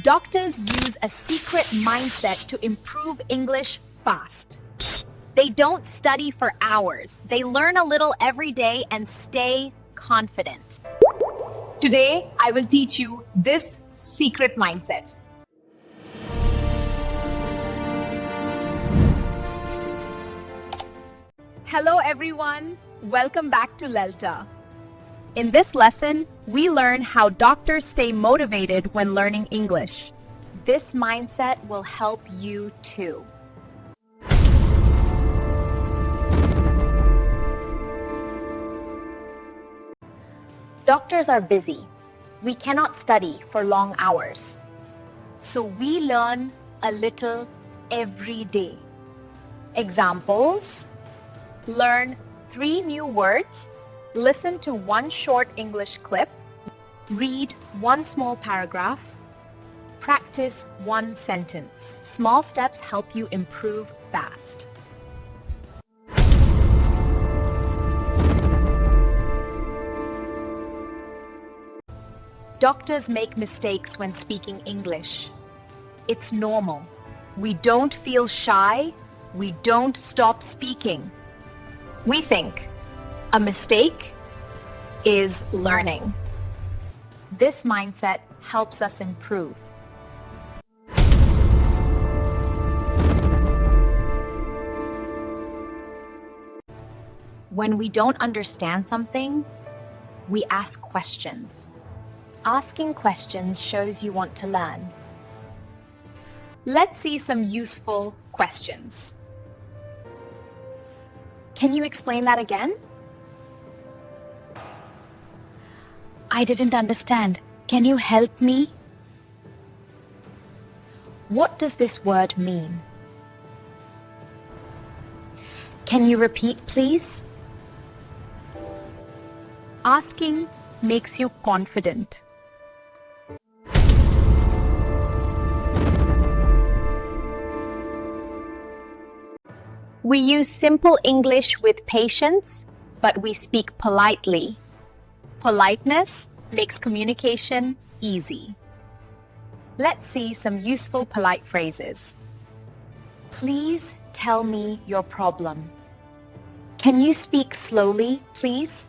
Doctors use a secret mindset to improve English fast. They don't study for hours. They learn a little every day and stay confident. Today, I will teach you this secret mindset. Hello everyone, welcome back to LELTA. In this lesson, we learn how doctors stay motivated when learning English. This mindset will help you too. Doctors are busy. We cannot study for long hours. So we learn a little every day. Examples: learn 3 new words, listen to 1 short English clip, read 1 small paragraph, practice 1 sentence. Small steps help you improve fast. Doctors make mistakes when speaking English. It's normal. We don't feel shy. We don't stop speaking. We think a mistake is learning. This mindset helps us improve. When we don't understand something, we ask questions. Asking questions shows you want to learn. Let's see some useful questions. Can you explain that again? I didn't understand. Can you help me? What does this word mean? Can you repeat, please? Asking makes you confident. We use simple English with patience, but we speak politely. Politeness makes communication easy. Let's see some useful polite phrases. Please tell me your problem. Can you speak slowly, please?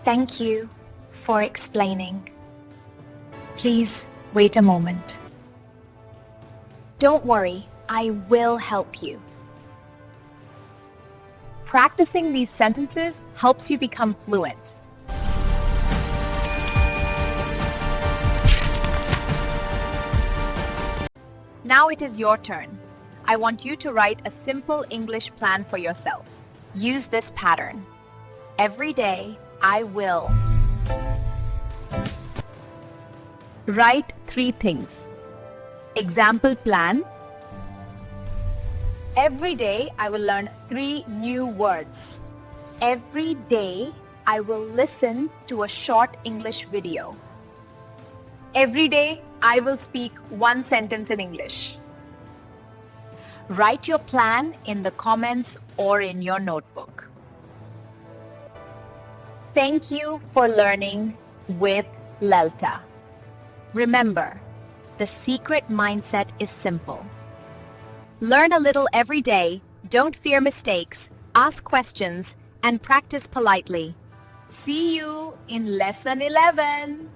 Thank you for explaining. Please wait a moment. Don't worry, I will help you. Practicing these sentences helps you become fluent. Now it is your turn. I want you to write a simple English plan for yourself. Use this pattern. Every day, I will. Write 3 things. Example plan. Every day, I will learn 3 new words. Every day, I will listen to a short English video. Every day, I will speak 1 sentence in English. Write your plan in the comments or in your notebook. Thank you for learning with LELTA. Remember, the secret mindset is simple. Learn a little every day, don't fear mistakes, ask questions, and practice politely. See you in Lesson 11.